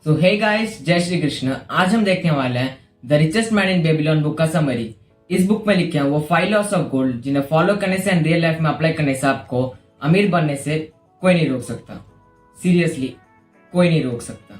सो hey guys, जय श्री कृष्ण। आज हम देखने वाले हैं the richest man in Babylon book का समरी। इस बुक में लिखे हैं वो 5 लॉस ऑफ गोल्ड जिन्हें फॉलो करने से एंड रियल लाइफ में अप्लाई करने से आपको अमीर बनने से कोई नहीं रोक सकता। सीरियसली कोई नहीं रोक सकता।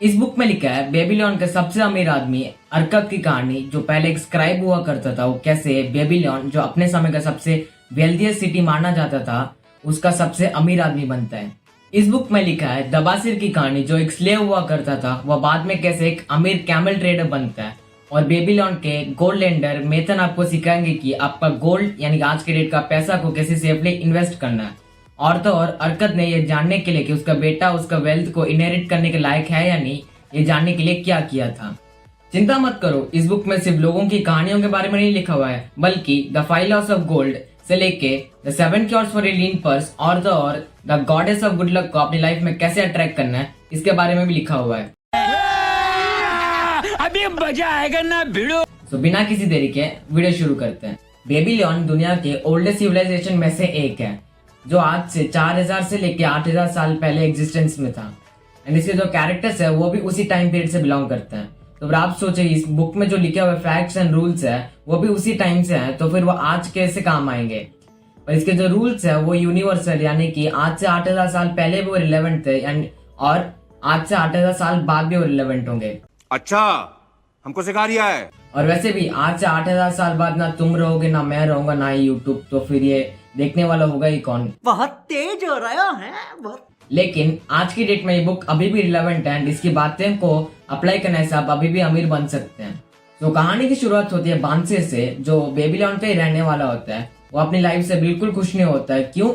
इस बुक में लिखा है बेबीलोन का सबसे अमीर आदमी अर्कत की कहानी, जो पहले एक स्क्राइब हुआ करता था, वो कैसे बेबीलोन जो अपने समय का सबसे वेल्थिएस्ट सिटी माना जाता था, उसका सबसे अमीर आदमी बनता है। इस बुक में लिखा है दबासिर की कहानी, जो एक स्लेव हुआ करता था, वह बाद में कैसे एक अमीर कैमल ट्रेडर बनता है। और बेबीलोन के गोल्ड लेंडर मेथन आपको सिखाएंगे कि आपका गोल्ड यानी कि आज के डेट का पैसा को कैसे सेफली इन्वेस्ट करना है। और तो और अर्कत ने यह जानने के लिए कि उसका बेटा उसका वेल्थ को इनहेरिट करने के लायक है या नहीं, ये जानने के लिए क्या किया था। चिंता मत करो, इस बुक में सिर्फ लोगों की कहानियों के बारे में नहीं लिखा हुआ है, बल्कि द 5 लॉस ऑफ गोल्ड से लेके the 7 cures for a lean purse और the goddess of good luck को अपनी लाइफ में कैसे अट्रैक्ट करना है, इसके बारे में भी लिखा हुआ है। अभी मजा आएगा ना भिड़ो। तो बिना किसी देरी के वीडियो शुरू करते हैं। बेबीलोन दुनिया के ओल्डेस्ट सिविलाइजेशन में से एक है, जो आज से 4000 से लेके 8000 साल पहले एग्जिस्टेंस में था। एंड इसके जो कैरेक्टर्स है वो भी उसी टाइम पीरियड से बिलोंग करते हैं। तो अगर आप सोचे इस बुक में जो लिखे हुए फैक्ट्स एंड रूल्स है वो भी उसी टाइम से हैं, तो फिर वो आज कैसे काम आएंगे। पर इसके जो रूल्स है वो यूनिवर्सल, यानी कि आज से 8000 साल पहले भी वो रिलेवेंट थे और आज से 8000 साल बाद भी वो रिलेवेंट होंगे। अच्छा, हमको सिखा रिया है। और वैसे भी आज से 8000 साल बाद ना तुम रहोगे, ना मैं रहूंगा, ना ही यूट्यूब, तो फिर ये देखने वाला होगा ही कौन। बहुत तेज हो रहा है बहुत। लेकिन आज की डेट में ये बुक अभी भी रिलेवेंट है एंड इसकी बातें को अप्लाई करने से आप अभी भी अमीर बन सकते हैं। तो कहानी की शुरुआत होती है बांसिर से, जो बेबीलोन पे ही रहने वाला होता है। वो अपनी लाइफ से बिल्कुल खुश नहीं होता है। क्यों?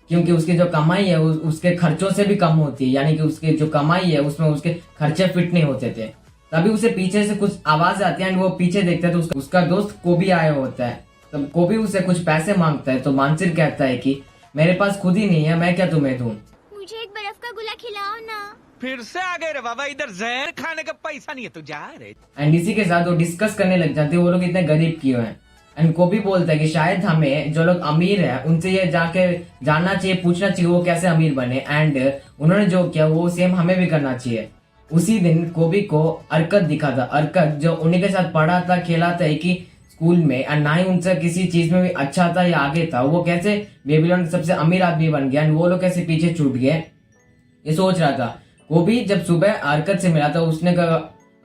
क्योंकि उसकी जो कमाई है उसके खर्चों से भी कम होती है, यानी कि उसकी जो कमाई है उसमें उसके खर्चे फिट नहीं होते थे। तभी उसे पीछे से कुछ आवाज आती है एंड वो पीछे देखता है तो उसका दोस्त कोबी आया होता है। तब कोबी उसे कुछ पैसे मांगता है, तो बांसिर कहता है कि मेरे पास खुद ही नहीं है, मैं क्या तुम्हें दूं। मुझे एक बर्फ का गोला खिलाओ ना। फिर से आ गए रे बाबा, इधर जहर खाने का पैसा नहीं है तो जा रे। एंड इसी के साथ वो डिस्कस करने लग जाते हैं वो लोग इतने गरीब क्यों हैं। एंड कोबी बोलता है कि शायद हमें जो लोग अमीर है उनसे ये जाके जानना चाहिए, पूछना चाहिए वो कैसे अमीर बने। एंड उन्होंने जो किया वो सेम हमें भी करना चाहिए। उसी दिन कोबी को अर्कत दिखा था। अर्कत जो उन्हीं के साथ पढ़ा था, खेला था एक ही स्कूल में, और ना ही उनसे किसी चीज में भी अच्छा था या आगे था, वो कैसे बेबीलोन सबसे अमीर आदमी बन गया एंड वो लोग कैसे पीछे छूट गए, ये सोच रहा था। कोबी जब सुबह अर्कत से मिला था, उसने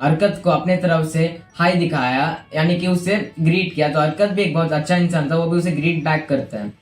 अर्कत को अपने तरफ से हाई दिखाया, यानी कि उससे ग्रीट किया। तो अर्कत भी एक बहुत अच्छा इंसान था, वो भी उसे ग्रीट बैक करता है।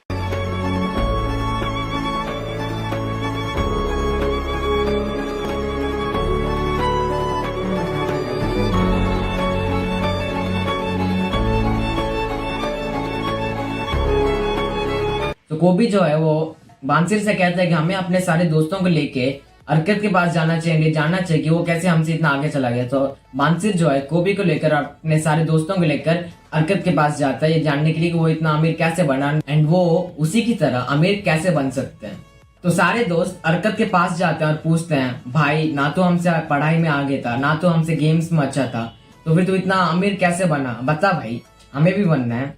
तो कोबी जो है वो बांसिर से कहता है कि हमें अपने सारे दोस्तों को लेके अर्कत के पास जाना चाहिए, जानना चाहिए कि वो कैसे हमसे इतना आगे चला गया। तो बांसिर जो है कोबी को लेकर अपने सारे दोस्तों को लेकर अर्कत के पास जाता है, ये जानने के लिए कि वो इतना अमीर कैसे बना एंड वो उसी की तरह अमीर कैसे बन सकते हैं। तो सारे दोस्त अर्कत के पास जाते हैं और पूछते हैं, भाई ना तो हमसे पढ़ाई में आगे था, ना तो हमसे गेम्स में अच्छा था, तो फिर तू इतना अमीर कैसे बना, बता भाई, हमें भी बनना है।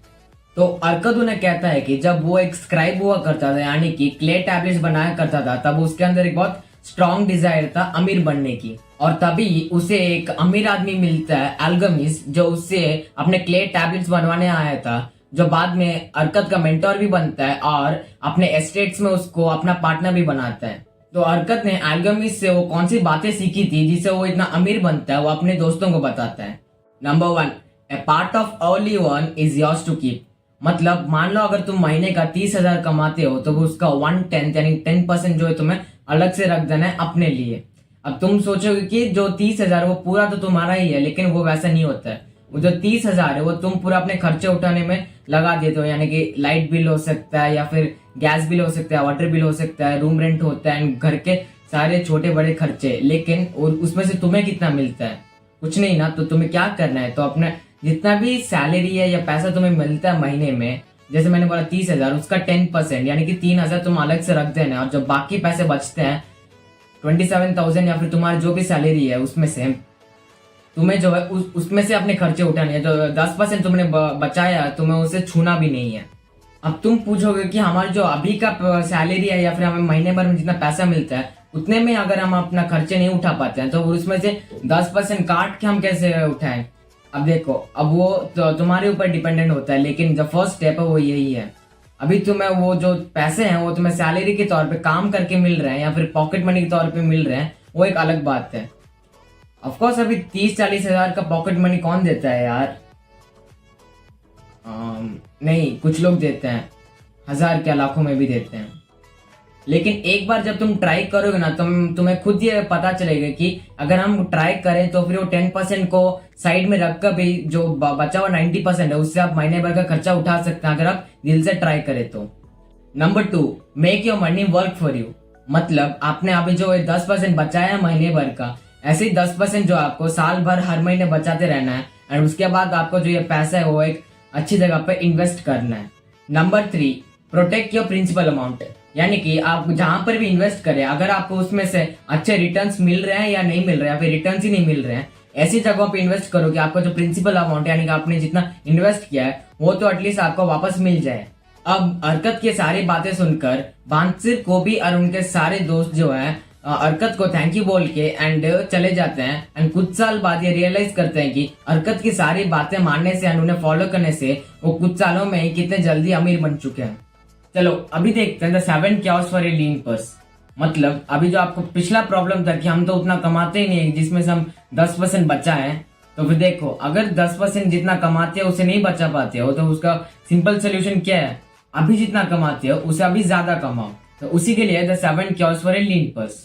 तो अर्कत उन्हें कहता है कि जब वो एक स्क्राइब हुआ करता था, यानी कि क्ले टैबलेट्स बनाया करता था, तब उसके अंदर एक बहुत स्ट्रॉन्ग डिजायर था अमीर बनने की। और तभी उसे एक अमीर आदमी मिलता है, एल्गमिस्ट, जो उससे अपने क्ले टैबलेट्स बनवाने आया था, जो बाद में अर्कत का मेंटोर भी बनता है और अपने एस्टेट्स में उसको अपना पार्टनर भी बनाता है। तो अर्कत ने एल्गमिस्ट से वो कौन सी बातें सीखी थी जिससे वो इतना अमीर बनता है, वो अपने दोस्तों को बताता है। Number 1, a part of early one is yours to keep. मतलब मान लो अगर तुम महीने का 30,000 कमाते हो, तो उसका 1/10 यानी 10% जो है तुम्हें अलग से रख देना है अपने लिए। अब तुम सोचोगे कि जो 30,000 वो पूरा तो तुम्हारा ही है, लेकिन वो वैसा नहीं होता है। वो जो 30,000 है वो तुम पूरा अपने खर्चे उठाने में लगा देते हो, यानी कि लाइट बिल हो सकता है या फिर गैस बिल हो सकता है, वाटर बिल हो सकता है, रूम रेंट होता है, घर के सारे छोटे बड़े खर्चे। लेकिन उसमें से तुम्हें कितना मिलता है? कुछ नहीं ना। तो तुम्हें क्या करना है, तो अपने जितना भी सैलरी है या पैसा तुम्हें मिलता है महीने में, जैसे मैंने बोला 30,000, उसका 10% यानी कि 3,000 तुम अलग से रख देना। और जब बाकी पैसे बचते हैं 27,000 या फिर तुम्हारी जो भी सैलरी है उसमें से तुम्हें जो है उसमें से अपने खर्चे उठाने हैं। जो 10% तुमने बचाया तुम्हें उसे छूना भी नहीं है। अब तुम पूछोगे कि हमारी जो अभी का सैलरी है या फिर हमें महीने भर में जितना पैसा मिलता है उतने में अगर हम अपना खर्चे नहीं उठा पाते हैं तो उसमें से 10% काट के हम कैसे उठाएं। अब देखो, अब वो तो तुम्हारे ऊपर डिपेंडेंट होता है, लेकिन जो फर्स्ट स्टेप है वो यही है। अभी तुम्हें वो जो पैसे हैं वो तुम्हें सैलरी के तौर पे काम करके मिल रहे हैं या फिर पॉकेट मनी के तौर पे मिल रहे हैं, वो एक अलग बात है। ऑफकोर्स अभी 30-40 हजार का पॉकेट मनी कौन देता है यार? नहीं, कुछ लोग देते हैं, 1000 क्या लाखों में भी देते हैं। लेकिन एक बार जब तुम ट्राई करोगे ना, तुम्हें खुद ये पता चलेगा कि अगर हम ट्राई करें तो फिर वो 10% को साइड में रखकर भी जो बचा हुआ 90% है उससे आप महीने भर का खर्चा उठा सकते हैं अगर आप दिल से ट्राई करें तो। Number 2, make your money work for you. मतलब आपने अभी जो 10% बचाया है महीने भर का, ऐसे ही 10% जो आपको साल भर हर महीने बचाते रहना है, एंड उसके बाद आपको जो ये पैसा है वो एक अच्छी जगह पे इन्वेस्ट करना है। Number 3, protect your principal amount. यानी कि आप जहां पर भी इन्वेस्ट करें, अगर आपको उसमें से अच्छे रिटर्न्स मिल रहे हैं या नहीं मिल रहे हैं, या फिर रिटर्न्स ही नहीं मिल रहे हैं, ऐसी जगहों पे इन्वेस्ट करो कि आपको जो प्रिंसिपल अमाउंट यानी कि आपने जितना इन्वेस्ट किया है वो तो एटलीस्ट आपको वापस मिल जाए। अब हरकत की सारी बातें सुनकर बांसिर को भी और उनके सारे दोस्त जो है हरकत को थैंक यू बोल के एंड चले जाते हैं। एंड कुछ साल बाद ये रियलाइज करते हैं कि हरकत की सारी बातें मानने से एंड उन्हें फॉलो करने से वो कुछ सालों में ही कितने जल्दी अमीर बन चुके हैं। चलो अभी देखते हैं the 7 cures for a lean purse. मतलब अभी जो आपको पिछला प्रॉब्लम था कि हम तो उतना कमाते ही नहीं जिसमें से हम 10% बचा है, तो फिर देखो अगर 10% जितना कमाते हो उसे नहीं बचा पाते हो तो उसका सिंपल सोल्यूशन क्या है? अभी जितना कमाते हो उसे अभी ज्यादा कमाओ। तो उसी के लिए the 7 cures for a lean purse.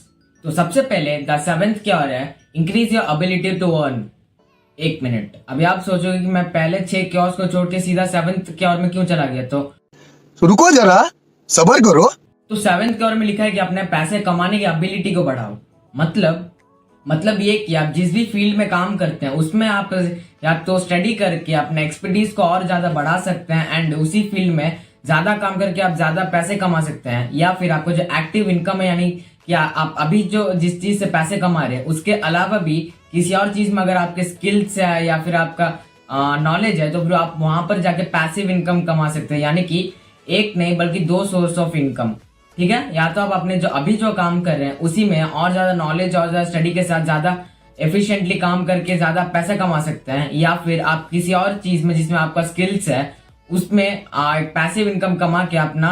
तो सबसे पहले द 7th क्योर है increase your ability to earn. 1 minute, अभी आप सोचोगे कि मैं पहले 6 क्योर्स को छोड़ के सीधा 7th क्योर में क्यों चला गया, तो रुको जरा, सबर करो। तो 7th क्योर में लिखा है कि अपने पैसे कमाने की एबिलिटी को बढ़ाओ। मतलब ये कि आप जिस भी फील्ड में काम करते हैं उसमें आप या तो स्टडी करके अपने एक्सपर्टीज को और ज्यादा बढ़ा सकते हैं एंड उसी फील्ड में ज्यादा काम करके आप ज्यादा पैसे कमा सकते हैं, या फिर आपको जो एक्टिव इनकम है यानी कि आप अभी जो जिस चीज से पैसे कमा रहे हैं उसके अलावा भी किसी और चीज में अगर आपके स्किल्स है या फिर आपका नॉलेज है तो फिर आप वहां पर जाके पैसिव इनकम कमा सकते हैं। यानी कि एक नहीं बल्कि 2 सोर्स ऑफ इनकम। ठीक है, या तो आप अपने जो अभी जो काम कर रहे हैं उसी में और ज्यादा नॉलेज और ज्यादा स्टडी के साथ ज्यादा एफिशिएंटली काम करके ज्यादा पैसा कमा सकते हैं, या फिर आप किसी और चीज में जिसमें आपका स्किल्स है उसमें पैसिव इनकम कमा के अपना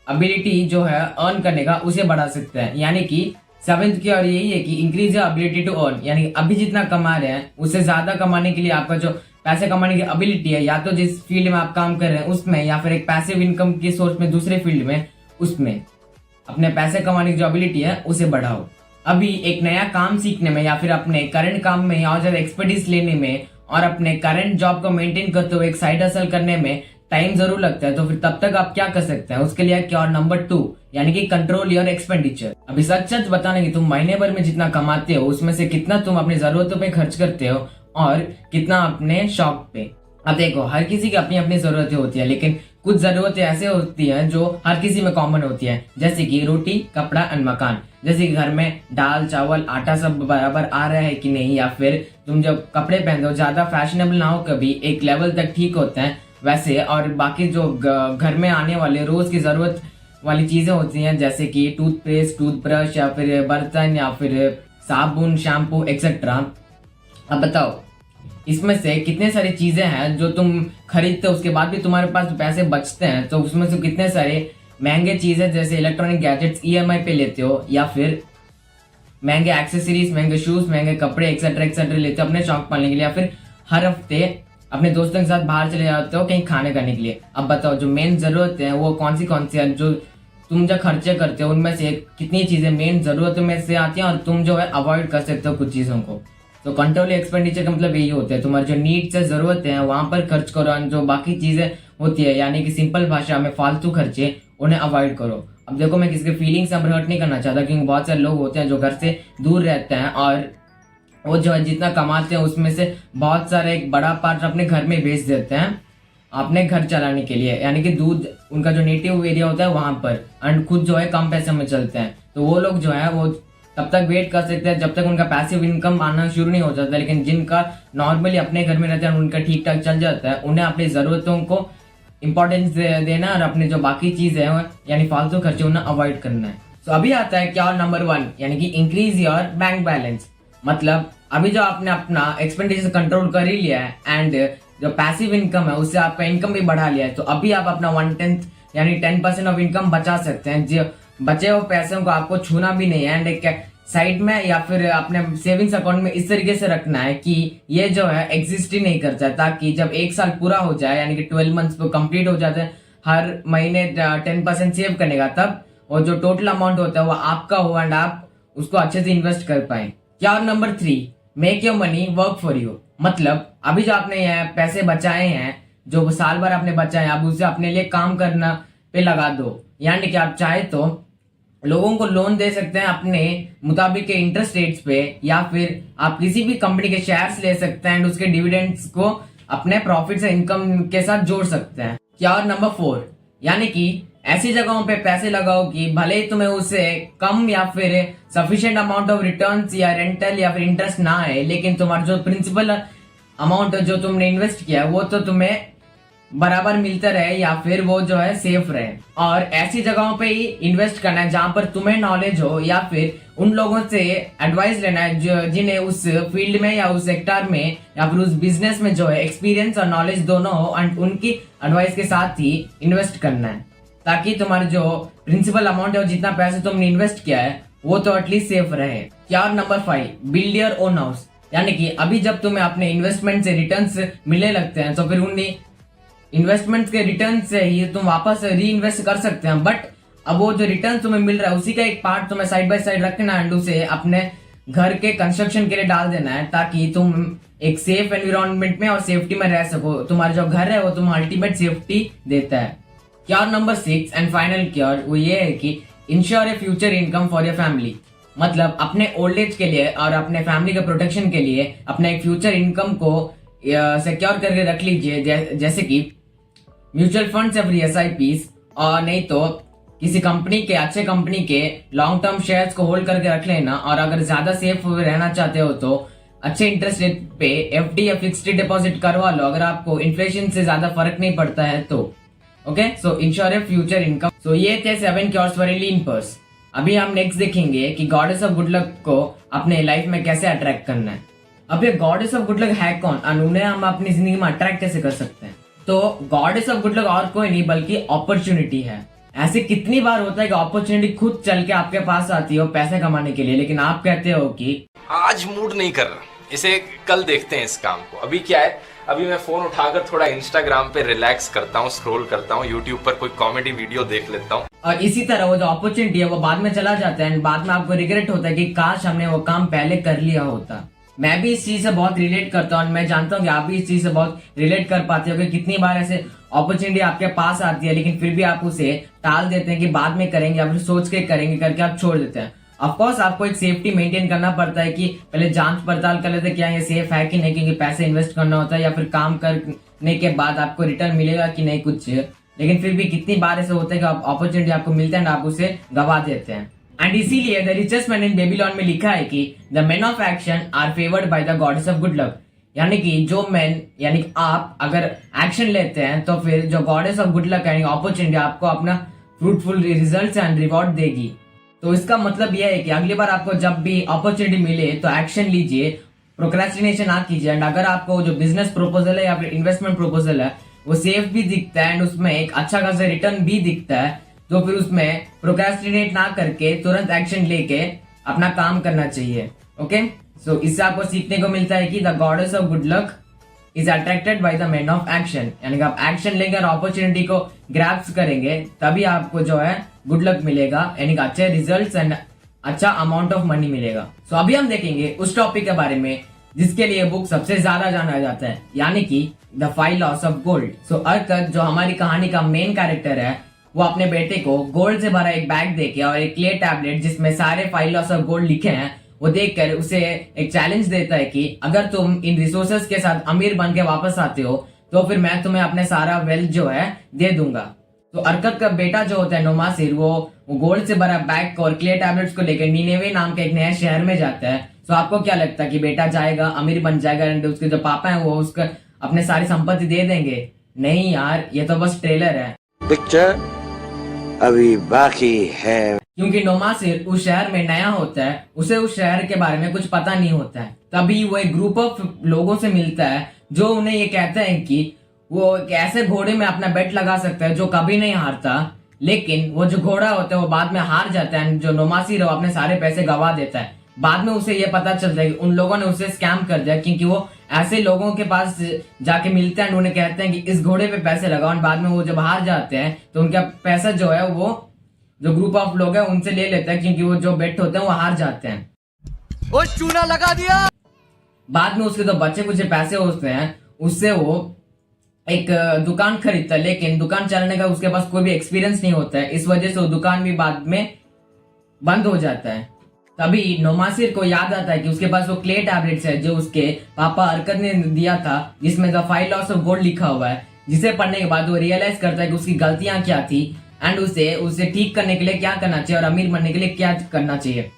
एबिलिटी जो है अर्न करने का उसे बढ़ा सकते हैं। यानी कि 7th की और यही है कि increase your ability to earn. यानी अभी जितना कमा रहे हैं उससे ज्यादा कमाने के लिए आपका जो पैसे कमाने की एबिलिटी है, या तो जिस फील्ड में आप काम कर रहे हैं उसमें, या फिर एक पैसिव इनकम की सोर्स में दूसरे फील्ड में, उसमें अपने पैसे कमाने की जो एबिलिटी है उसे बढ़ाओ। अभी एक नया काम सीखने में या फिर अपने करंट काम में और ज्यादा एक्सपर्टीज लेने में और अपने करंट जॉब को मेंटेन करते हुए एक साइड हसल करने में टाइम जरूर लगता है, तो फिर तब तक आप क्या कर सकते हैं? उसके लिए क्योर नंबर 2 यानी कि कंट्रोल योर एक्सपेंडिचर। अभी सच बताने की तुम महीने भर में जितना कमाते हो उसमें से कितना तुम अपनी जरूरतों पे खर्च करते हो और कितना अपने शौक पे। अब देखो हर किसी की अपनी अपनी जरूरतें होती है, लेकिन कुछ जरूरतें ऐसे होती हैं जो हर किसी में कॉमन होती है, जैसे कि रोटी, कपड़ा एंड मकान। जैसे कि घर में दाल चावल आटा सब बराबर आ रहा है कि नहीं, या फिर तुम जब कपड़े पहनते हो ज्यादा फैशनेबल ना हो, कभी एक लेवल तक ठीक होते हैं वैसे, और बाकी जो घर में आने वाले रोज की जरूरत वाली चीजें होती हैं जैसे कि टूथपेस्ट, टूथब्रश या फिर बर्तन या फिर साबुन, शैम्पू एक्सेट्रा। अब बताओ इसमें से कितने सारी चीजें हैं जो तुम खरीदते हो उसके बाद भी तुम्हारे पास पैसे बचते हैं, तो उसमें से कितने सारे महंगे चीजें जैसे इलेक्ट्रॉनिक गैजेट्स EMI पे लेते हो, या फिर महंगे एक्सेसरीज, महंगे शूज, महंगे कपड़े एक्सेट्रा लेते हो अपने शौक पालने के लिए, या फिर हर हफ्ते अपने दोस्तों के साथ बाहर चले जाते हो कहीं खाने करने के लिए। अब बताओ जो मेन जरूरत है वो कौन सी है, जो तुम जो खर्चे करते हो उनमें से कितनी चीजें मेन जरूरतों में से आती हैं और तुम जो है अवॉइड कर सकते हो कुछ चीजों को। तो कंट्रोल एक्सपेंडिचर का मतलब यही होता है, तुम्हारी जो नीड्स है, जरूरत है वहां पर खर्च करो, और जो बाकी चीजें होती है यानी कि सिंपल भाषा में फालतू खर्चे उन्हें अवॉइड करो। अब देखो मैं किसी के फीलिंग्स हर्ट नहीं करना चाहता, क्योंकि बहुत सारे लोग होते हैं जो घर से दूर रहते हैं और वो जो है जितना कमाते हैं उसमें से बहुत सारे एक बड़ा पार्ट अपने घर में भेज देते हैं अपने घर चलाने के लिए, यानी कि दूध उनका जो नेटिव एरिया होता है वहां पर, एंड खुद जो है कम पैसे में चलते हैं। तो वो लोग जो है वो तब तक वेट कर सकते हैं जब तक उनका पैसिव इनकम आना शुरू नहीं हो जाता, लेकिन जिनका नॉर्मली अपने घर में रहता है उनका ठीक ठाक चल जाता है, उन्हें अपनी जरूरतों को इंपॉर्टेंस देना और अपने जो बाकी चीजें हैं यानी फालतू खर्चे उन्हें अवॉइड करना है। तो अभी आता है क्या नंबर 1 यानी कि इंक्रीज योर बैंक बैलेंस। मतलब अभी जो आपने अपना एक्सपेंडिचर कंट्रोल कर ही लिया है एंड जो पैसिव इनकम है उससे आपका इनकम भी बढ़ा लिया है, तो अभी आप अपना 1/10 यानी 10% ऑफ इनकम बचा सकते हैं। जो बचे हुए पैसों को आपको छूना भी नहीं है एंड एक साइड में या फिर अपने सेविंग्स अकाउंट में इस तरीके से रखना है कि ये जो है एग्जिस्ट ही नहीं करता है, ताकि जब 1 साल पूरा हो जाए यानी कि 12 मंथ्स को कंप्लीट हो जाते हैं, हर महीने 10% सेव करने का, तब और जो टोटल अमाउंट होता है वो आपका हो एंड आप उसको अच्छे से इन्वेस्ट कर पाए। क्या number 3 make your money work for you. मतलब अभी जो आपने ये पैसे बचाए हैं, जो साल भर आपने बचाए हैं, आप उसे अपने लिए काम करना पे लगा दो। यानी कि आप चाहे तो लोगों को लोन दे सकते हैं अपने मुताबिक के इंटरेस्ट रेट्स पे, या फिर आप किसी भी कंपनी के शेयर्स ले सकते हैं एंड उसके डिविडेंड्स को अपने प्रॉफिट से इनकम के साथ जोड़ सकते हैं। क्या और नंबर 4 यानी कि ऐसी जगहों पे पैसे लगाओ कि भले ही तुम्हें उससे कम या फिर सफिशिएंट अमाउंट ऑफ रिटर्न्स या रेंटल या फिर इंटरेस्ट ना आए, लेकिन तुम्हारा जो प्रिंसिपल अमाउंट जो तुमने इन्वेस्ट किया है वो तो तुम्हें बराबर मिलता रहे या फिर वो जो है सेफ रहे। और ऐसी जगहों पे ही इन्वेस्ट करना है जहां पर तुम्हें नॉलेज हो, या फिर उन लोगों से एडवाइस लेना है जो जिन्हें उस फील्ड में या उस सेक्टर में या फिर उस बिजनेस में जो है एक्सपीरियंस और नॉलेज दोनों हो, एंड उनकी एडवाइस के साथ ही इन्वेस्ट करना है, ताकि तुम्हारा जो प्रिंसिपल अमाउंट है और जितना पैसे तुमने इन्वेस्ट किया है वो तो एटलीस्ट सेफ रहे। क्या और number 5 build your own house. यानी कि अभी जब तुम्हें अपने इन्वेस्टमेंट से रिटर्न्स मिलने लगते हैं तो फिर उन्हीं इन्वेस्टमेंट के रिटर्न से ही तुम वापस री इन्वेस्ट कर सकते हैं, बट अब वो जो रिटर्न तुम्हें मिल रहा है उसी का एक पार्ट तुम्हें साइड बाय साइड रखना है एंड उसे अपने घर के कंस्ट्रक्शन के लिए डाल देना है, ताकि तुम एक सेफ एनवायरनमेंट में और सेफ्टी में रह सको। तुम्हारा जो घर है वो तुम्हें अल्टीमेट सेफ्टी देता है। Cure number 6 and final cure वो ये है कि ensure a future income for your family. मतलब अपने ओल्ड एज के लिए और अपने फैमिली के प्रोटेक्शन के लिए अपने एक फ्यूचर इनकम को सिक्योर करके रख लीजिए, जैसे कि म्यूचुअल फंड्स या फिर SIPs, और नहीं तो किसी कंपनी के अच्छे कंपनी के लॉन्ग टर्म शेयर्स को होल्ड करके रख लेना। और अगर ज्यादा सेफ रहना चाहते हो तो अच्छे इंटरेस्ट रेट पे FD या फिक्स्ड डिपॉजिट करवा लो, अगर आपको इन्फ्लेशन से ज्यादा फर्क नहीं पड़ता है तो। Okay, so insure a future income. So ये थे 7 cures for a lean purse. अभी हम नेक्स्ट देखेंगे कि गॉडेस ऑफ गुड लक को अपने लाइफ में कैसे अट्रैक्ट करना है। अब ये गॉडेस ऑफ गुड लक है कौन और उन्हें हम अपनी जिंदगी में अट्रैक्ट कैसे कर सकते हैं? तो गॉडेस ऑफ गुड लक और कोई नहीं बल्कि अपॉर्चुनिटी है। ऐसे कितनी बार होता है कि अपॉर्चुनिटी खुद चल के आपके पास आती हो पैसे कमाने के लिए, लेकिन आप कहते हो कि आज मूड नहीं कर रहा, इसे कल देखते हैं इस काम को। अभी क्या है, अभी मैं फोन उठाकर थोड़ा इंस्टाग्राम पे रिलैक्स करता हूँ, स्क्रॉल करता हूँ, यूट्यूब पर कोई कॉमेडी वीडियो देख लेता हूँ। और इसी तरह वो जो अपॉर्चुनिटी है वो बाद में चला जाता है एंड बाद में आपको रिग्रेट होता है कि काश हमने वो काम पहले कर लिया होता। मैं भी इस चीज से बहुत रिलेट करता हूँ और मैं जानता हूँ कि आप भी इस चीज से बहुत रिलेट कर पाते हो कि कितनी बार ऐसे अपॉर्चुनिटी आपके पास आती है लेकिन फिर भी आप उसे टाल देते हैं कि बाद में करेंगे या फिर सोच के करेंगे करके आप छोड़ देते हैं। ऑफकोर्स आपको एक सेफ्टी मेंटेन करना पड़ता है कि पहले जांच पड़ताल कर लेते हैं क्या ये सेफ है कि नहीं, क्योंकि पैसे इन्वेस्ट करना होता है या फिर काम करने के बाद आपको रिटर्न मिलेगा कि नहीं कुछ। लेकिन फिर भी कितनी बार ऐसे होता है कि अपॉर्चुनिटी आपको मिलता है आप उसे गवा देते हैं। एंड इसीलिए the richest man in Babylon में लिखा है कि the man of action are favoured by the goddess of good luck. यानी कि जो मैन यानी आप अगर एक्शन लेते हैं तो फिर जो गॉडेस ऑफ गुड लक यानी अपॉर्चुनिटी आपको अपना फ्रूटफुल रिजल्ट्स एंड रिवॉर्ड देगी। तो इसका मतलब यह है कि अगली बार आपको जब भी अपॉर्चुनिटी मिले तो एक्शन लीजिए, प्रोक्रेस्टिनेशन ना कीजिए। एंड अगर आपको जो बिजनेस प्रपोजल है या फिर इन्वेस्टमेंट प्रपोजल है वो सेफ भी दिखता है एंड उसमें एक अच्छा खासा रिटर्न भी दिखता है तो फिर उसमें प्रोक्रेस्टिनेट ना करके तुरंत एक्शन लेके अपना काम करना चाहिए। ओके, सो इससे आपको सीखने को मिलता है कि the goddess of good luck is attracted by the man of action. यानी कि आप एक्शन लेंगे और अपॉर्चुनिटी को ग्रैब्स करेंगे तभी आपको जो है गुड लक मिलेगा, यानी कि अच्छे रिजल्ट्स एंड अच्छा अमाउंट ऑफ मनी मिलेगा। सो अभी हम देखेंगे उस टॉपिक के बारे में जिसके लिए बुक सबसे ज्यादा जाना जाता है, यानी कि द 5 लॉस ऑफ गोल्ड। सो अर्कत जो हमारी कहानी का मेन कैरेक्टर है वो अपने बेटे को गोल्ड से भरा एक बैग देके और एक क्ले टैबलेट जिसमें सारे 5 लॉस ऑफ गोल्ड लिखे हैं वो देखकर उसे एक चैलेंज देता है कि अगर तुम इन रिसोर्सेस के साथ अमीर बन के वापस आते हो तो फिर मैं तुम्हें अपने सारा वेल्थ जो है दे दूंगा। तो अर्कत का बेटा जो होता है नोमासिर वो गोल्ड से भरा बैग और क्ले टैबलेट्स को लेकर नीनेवे नाम के एक नए शहर में जाता है। तो आपको क्या लगता है कि बेटा जाएगा, अमीर बन जाएगा एंड उसके जो पापा है वो उसका अपने सारी संपत्ति दे देंगे? नहीं यार, ये तो बस ट्रेलर है। पिक्चर अभी बाकी है। क्योंकि नोमासिर उस शहर में नया होता है, उसे उस शहर के बारे में कुछ पता नहीं होता है। तभी वो एक ग्रुप ऑफ लोगों से मिलता है जो उन्हें ये कहते हैं कि वो एक ऐसे घोड़े में अपना बेट लगा सकता है जो कभी नहीं हारता, लेकिन वो जो घोड़ा होता है वो बाद में हार जाता है। जो नोमासिर है वो अपने सारे पैसे गवा देता है। बाद में उसे ये पता चलता है कि उन लोगों ने उसे स्कैम कर दिया, क्योंकि वो ऐसे लोगों के पास जाके मिलते हैं, उन्हें कहते हैं कि इस घोड़े पे पैसे लगाओ, बाद में वो जब हार जाते हैं तो उनका पैसा जो है वो जो ग्रुप ऑफ लोग है उनसे ले लेता है, क्योंकि वो जो बेट होते हैं वो हार जाते हैं। ओ चूना लगा दिया। बाद में उसके तो बच्चे कुछ पैसे होते हैं, उससे वो एक दुकान खरीदता है, लेकिन दुकान चलाने का उसके पास कोई भी एक्सपीरियंस नहीं होता है। इस वजह से वो दुकान भी बाद में बंद हो जाता है। तभी नोमासिर को याद आता है कि उसके पास वो क्ले टैबलेट्स है जो उसके पापा अरकत ने दिया था, जिसमें द 5 लॉस ऑफ गोल्ड लिखा हुआ है, जिसे पढ़ने के बाद वो रियलाइज करता है कि उसकी गलतियां क्या थी एंड उसे ठीक करने के लिए क्या करना चाहिए और अमीर बनने के लिए क्या करना चाहिए।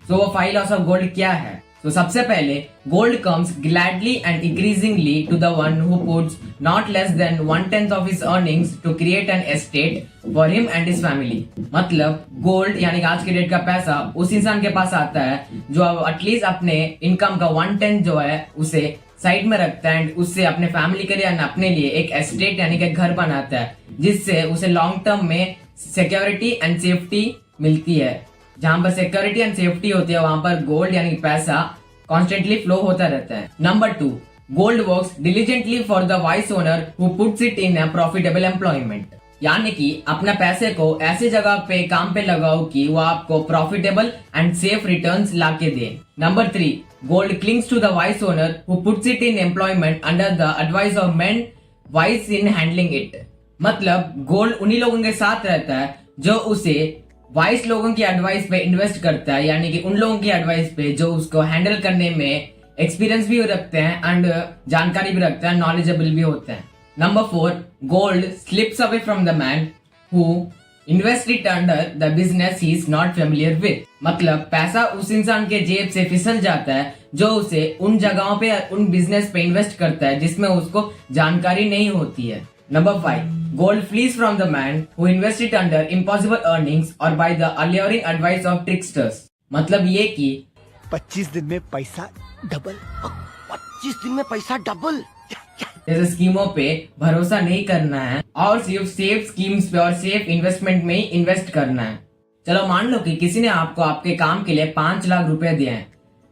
सो वो 5 लॉस ऑफ गोल्ड क्या है? So, सबसे पहले gold comes gladly and increasingly to the one who puts not less than 1/10 of his earnings to create an estate for him and his family. मतलब गोल्ड यानी कि आज के डेट का पैसा उस इंसान के पास आता है जो एटलीस्ट अपने इनकम का 1/10 जो है उसे साइड में रखता है एंड उससे अपने फैमिली के लिए एंड अपने लिए एक एस्टेट यानी कि घर बनाता है, जिससे उसे लॉन्ग टर्म में सिक्योरिटी एंड सेफ्टी मिलती है। जहां पर सिक्योरिटी एंड सेफ्टी होती है वहां पर गोल्ड यानी पैसा कॉन्स्टेंटली फ्लो होता रहता है। Number 2, gold works diligently for the wise owner who puts it in a profitable employment. यानी कि अपना पैसे को ऐसी जगह पे काम पे लगाओ कि वो आपको प्रॉफिटेबल एंड सेफ रिटर्न्स लाके दे। Number 3, gold clings to the wise owner who puts it in employment under the advice of men wise in handling it. मतलब गोल्ड उन्हीं लोगों के साथ रहता है जो उसे वाइस लोगों की एडवाइस पे इन्वेस्ट करता है, यानी कि उन लोगों की एडवाइस पे जो उसको हैंडल करने में एक्सपीरियंस भी रखते हैं एंड जानकारी भी रखते हैं, नॉलेजेबल भी होते हैं। Number 4, gold slips away from the man who invest it under the business he is not familiar with. मतलब पैसा उस इंसान के जेब से फिसल जाता है जो उसे उन जगहों पे उन बिजनेस पे इन्वेस्ट करता है जिसमें उसको जानकारी नहीं होती है। Number 5, gold flees from the man who invests it under impossible earnings or by the alluring advice of tricksters। मतलब ये कि 25 दिन में पैसा डबल। 25 दिन में पैसा डबल। जैसे स्कीमों पे भरोसा नहीं करना है और सिर्फ सेफ स्कीम्स पे और सेफ इन्वेस्टमेंट में ही इन्वेस्ट करना है। चलो मान लो कि किसी ने आपको आपके काम के लिए 5 लाख रुपए दिए हैं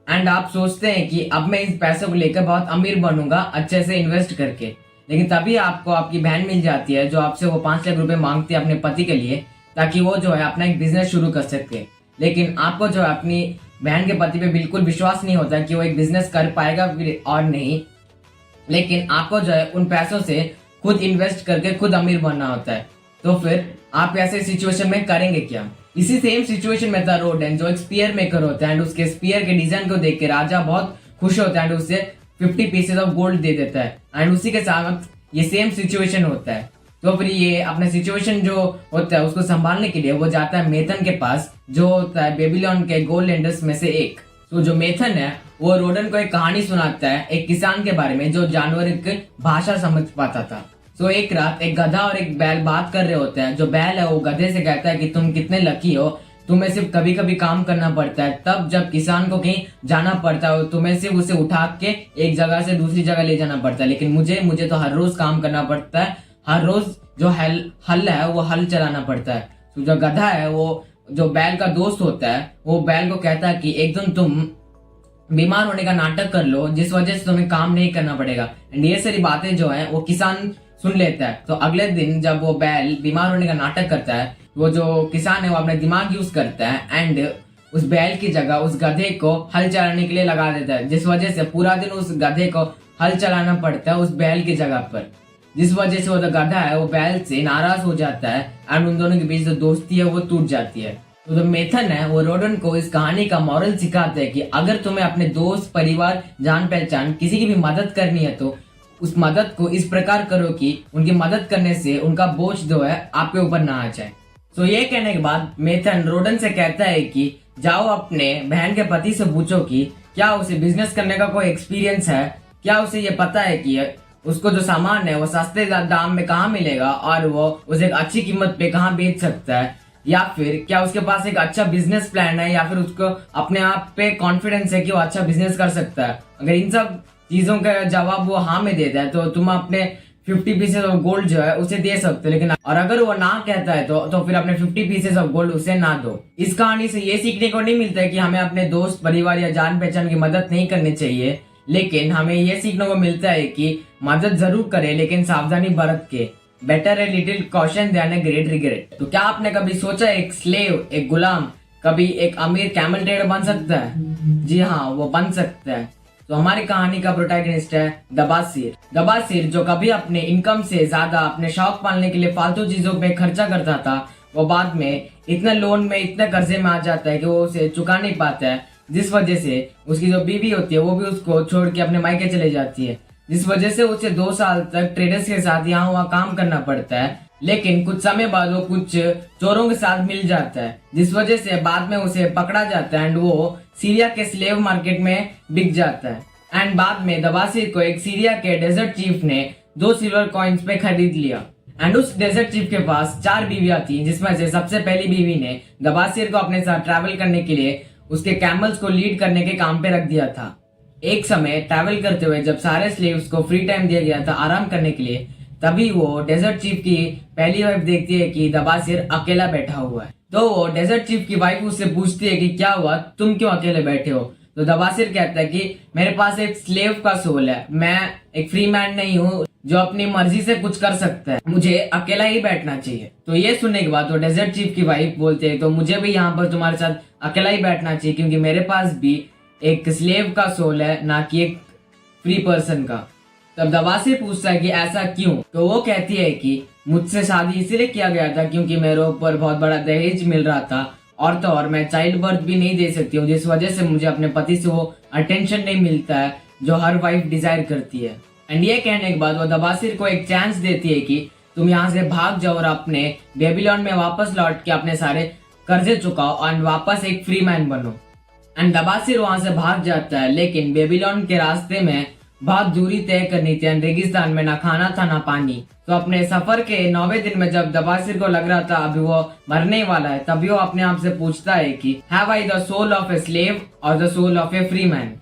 एंड आप सोचते हैं कि अब मैं इस पैसे को लेकर बहुत अमीर बनूंगा अच्छे से इन्वेस्ट करके, लेकिन तभी आपको आपकी बहन मिल जाती है जो आपसे वो 5 लाख रुपए मांगती है अपने पति के लिए, ताकि वो जो है अपना एक बिजनेस शुरू कर सके। लेकिन आपको जो है अपनी बहन के पति पे बिल्कुल विश्वास नहीं होता कि वो एक बिजनेस कर पाएगा और नहीं, लेकिन आपको जो है उन पैसों से खुद इन्वेस्ट करके खुद अमीर बनना होता है। तो फिर आप ऐसे सिचुएशन में करेंगे क्या? इसी सेम सिचुएशन में था रोडन, जो एक स्पीयर मेकर होता है एंड उसके स्पीयर के डिजाइन को देख के राजा बहुत खुश होता है एंड उससे 50 पीसेस ऑफ गोल्ड दे देता है एंड उसी के साथ ये सेम सिचुएशन होता है। तो फिर ये अपना सिचुएशन जो होता है उसको संभालने के लिए वो जाता है मेथन के पास, जो होता है बेबीलोन के गोल्ड लैंडर्स में से एक। तो जो मेथन है वो रोडन को एक कहानी सुनाता है एक किसान के बारे में जो जानवर की भाषा समझ पाता था। तो एक रात एक गधा और एक बैल बात कर रहे होते हैं। जो बैल है वो गधे से कहता है कि तुम कितने लकी हो, तुम्हें सिर्फ कभी कभी काम करना पड़ता है, तब जब किसान को कहीं जाना पड़ता है तुम्हें सिर्फ उसे उठा के एक जगह से दूसरी जगह ले जाना पड़ता है, लेकिन मुझे तो हर रोज काम करना पड़ता है, हर रोज जो हल है वो हल चलाना पड़ता है। तो जो गधा है वो जो बैल का दोस्त होता है वो बैल को कहता है कि एक दिन तुम बीमार होने का नाटक कर लो जिस वजह से तुम्हें काम नहीं करना पड़ेगा। एंड ये सारी बातें जो है वो किसान सुन लेता है। तो अगले दिन जब वो बैल बीमार होने का नाटक करता है, वो जो किसान है वो अपना दिमाग यूज करता है एंड उस बैल की जगह उस गधे को हल चलाने के लिए लगा देता है, जिस वजह से पूरा दिन उस गधे को हल चलाना पड़ता है उस बैल की जगह पर, जिस वजह से वो जो गधा है वो बैल से नाराज हो जाता है एंड उन दोनों के बीच जो दोस्ती है वो टूट जाती है। तो जो मेथन है वो रोडन को इस कहानी का मॉरल सिखाते हैं कि अगर तुम्हें अपने दोस्त, परिवार, जान पहचान किसी की भी मदद करनी है तो उस मदद को इस प्रकार करो कि उनकी मदद करने से उनका बोझ जो है आपके ऊपर ना आ जाए। तो ये कहने के बाद मेथन रोडन से कहता है कि जाओ अपने बहन के पति से पूछो कि क्या उसे बिजनेस करने का कोई एक्सपीरियंस है, क्या उसे ये पता है कि उसको जो सामान है वो सस्ते दाम में कहाँ मिलेगा और वो उसे एक अच्छी कीमत पे कहाँ बेच सकता है, या फिर क्या उसके पास एक अच्छा बिजनेस प्लान है, या फिर उसको अपने आप पे कॉन्फिडेंस है कि वो अच्छा बिजनेस कर सकता है। अगर इन सब चीजों का जवाब वो हाँ में देता है तो तुम अपने 50 पीसेस ऑफ गोल्ड जो है उसे दे सकते हो। लेकिन और अगर वो ना कहता है तो फिर अपने 50 पीसेस ऑफ गोल्ड उसे ना दो। इस कहानी से ये सीखने को नहीं मिलता है कि हमें अपने दोस्त, परिवार या जान पहचान की मदद नहीं करनी चाहिए, लेकिन हमें ये सीखने को मिलता है कि मदद जरूर करें लेकिन सावधानी बरत के। बेटर है little caution than a great regret. तो क्या आपने कभी सोचा एक स्लेव, एक गुलाम कभी एक अमीर कैमल ट्रेडर बन सकता है? जी हाँ, वो बन सकता है। तो हमारी कहानी का प्रोटैगनिस्ट है दबासिर। दबासिर जो कभी अपने इनकम से ज्यादा अपने शौक पालने के लिए फालतू चीजों पे खर्चा करता था, वो बाद में इतने लोन में, इतने कर्जे में आ जाता है कि वो उसे चुका नहीं पाता है, जिस वजह से उसकी जो बीवी होती है वो भी उसको छोड़ के अपने मायके चले जाती है, जिस वजह से उसे 2 साल तक ट्रेडर्स के साथ यहाँ वहाँ काम करना पड़ता है। लेकिन कुछ समय बाद वो कुछ चोरों के साथ मिल जाता है, जिस वजह से बाद में उसे पकड़ा जाता है एंड वो सीरिया के स्लेव मार्केट में बिक जाता है। एंड बाद में दबासिर को एक सीरिया के डेजर्ट चीफ ने 2 सिल्वर कॉइन्स पे खरीद लिया। एंड उस डेजर्ट चीफ के पास 4 बीवियां थी, जिसमें से सबसे पहली बीवी ने दबासिर को अपने साथ ट्रैवल करने के लिए उसके कैमल्स को लीड करने के काम पे रख दिया था। एक समय ट्रैवल करते हुए जब सारे स्लेव्स को फ्री टाइम दिया गया था आराम करने के लिए, तभी वो डेजर्ट चीफ की पहली वाइफ देखती है कि दबासिर अकेला बैठा हुआ है। तो वो डेजर्ट चीफ की वाइफ उससे पूछती है कि क्या हुआ, तुम क्यों अकेले बैठे हो? तो दबासिर कहता है कि मेरे पास एक स्लेव का सोल है, मैं एक फ्री मैन नहीं हूँ जो अपनी मर्जी से कुछ कर सकता है, मुझे अकेला ही बैठना चाहिए। तो ये सुनने के बाद वो डेजर्ट चीफ की वाइफ बोलते हैं तो मुझे भी यहाँ पर तुम्हारे साथ अकेला ही बैठना चाहिए, क्योंकि मेरे पास भी एक स्लेव का सोल है, ना कि एक फ्री पर्सन का। तब दबासिर पूछता है कि ऐसा क्यों? तो वो कहती है कि मुझसे शादी इसीलिए किया गया था क्योंकि मेरे ऊपर बहुत बड़ा दहेज मिल रहा था, और तो और मैं चाइल्ड बर्थ भी नहीं दे सकती हूँ, जिस वजह से मुझे अपने पति से वो अटेंशन नहीं मिलता है जो हर वाइफ डिजायर करती है। एंड ये कहने के बाद वो दबासिर को एक चांस देती है कि तुम यहाँ से भाग जाओ और अपने बेबीलोन में वापस लौट के अपने सारे कर्जे चुकाओ और वापस एक फ्री मैन बनो। एंड दबासिर वहां से भाग जाता है, लेकिन बेबीलोन के रास्ते में बहुत दूरी तय करनी थी, रेगिस्तान में ना खाना था ना पानी। तो अपने सफर के 9वें दिन में जब दबासिर को लग रहा था अभी वो मरने वाला है, तभी वो अपने आप से पूछता है कि have I the soul of a slave और the soul of a free man?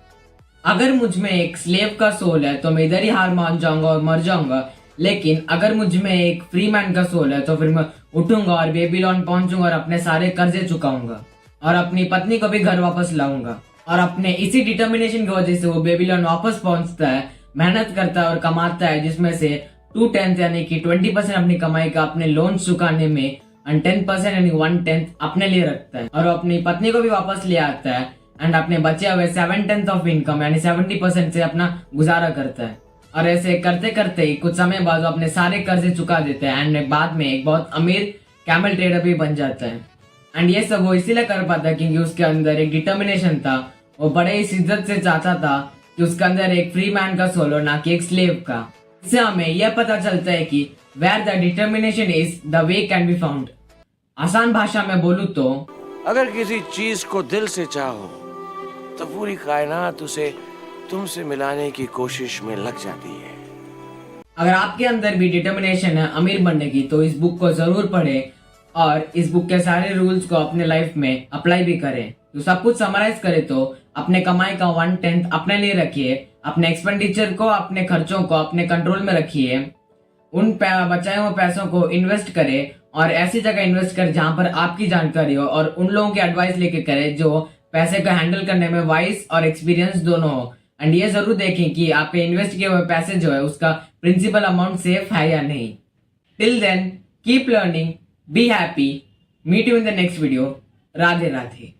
अगर मुझ में एक स्लेव का सोल है तो मैं इधर ही हार मान जाऊंगा और मर जाऊंगा, लेकिन अगर मुझ में एक फ्री मैन का सोल है तो फिर मैं उठूंगा और बेबीलोन पहुंचूंगा और अपने सारे कर्जे चुकाऊंगा और अपनी पत्नी को भी घर वापस लाऊंगा। और अपने इसी डिटर्मिनेशन की वजह से वो बेबीलोन वापस पहुंचता है, मेहनत करता है और कमाता है, जिसमें से 2/10 यानी कि 20% अपनी कमाई का अपने लोन चुकाने में एंड 10% यानी 1/10 अपने लिए रखता है, और अपनी पत्नी को भी वापस ले आता है एंड अपने बचे हुए 7/10 ऑफ इनकम यानी 70% से अपना गुजारा करता है। और ऐसे करते करते ही कुछ समय बाद वो अपने सारे कर्जे चुका देते हैं एंड बाद में एक बहुत अमीर कैमल ट्रेडर भी बन जाता है। एंड ये सब वो इसीलिए कर पाता है क्योंकि उसके अंदर एक डिटर्मिनेशन था, वो बड़े ही शिद्दत से चाहता था कि उसके अंदर एक फ्री मैन का सोल हो, ना कि एक स्लेव का। इससे हमें यह पता चलता है कि where the determination is the way can be found. आसान भाषा में बोलूं तो अगर किसी चीज को दिल से चाहो तो पूरी कायनात उसे तुमसे मिलाने की कोशिश में लग जाती है। अगर आपके अंदर भी डिटर्मिनेशन है अमीर बनने की तो इस बुक को जरूर पढ़ें और इस बुक के सारे रूल्स को अपने लाइफ में अप्लाई भी करें। तो सब कुछ समराइज करें तो अपने कमाई का 1/10 अपने लिए रखिए, अपने एक्सपेंडिचर को, अपने खर्चों को अपने कंट्रोल में रखिए, उन बचाए हुए पैसों को इन्वेस्ट करें और ऐसी जगह इन्वेस्ट करें जहां पर आपकी जानकारी हो, और उन लोगों की एडवाइस लेके करें जो पैसे को हैंडल करने में वाइस और एक्सपीरियंस दोनों हो। एंड ये जरूर देखें कि आपके इन्वेस्ट किए हुए पैसे जो है उसका प्रिंसिपल अमाउंट सेफ है या नहीं। Till then keep learning, be happy, meet you in the next video. Radhe Radhe.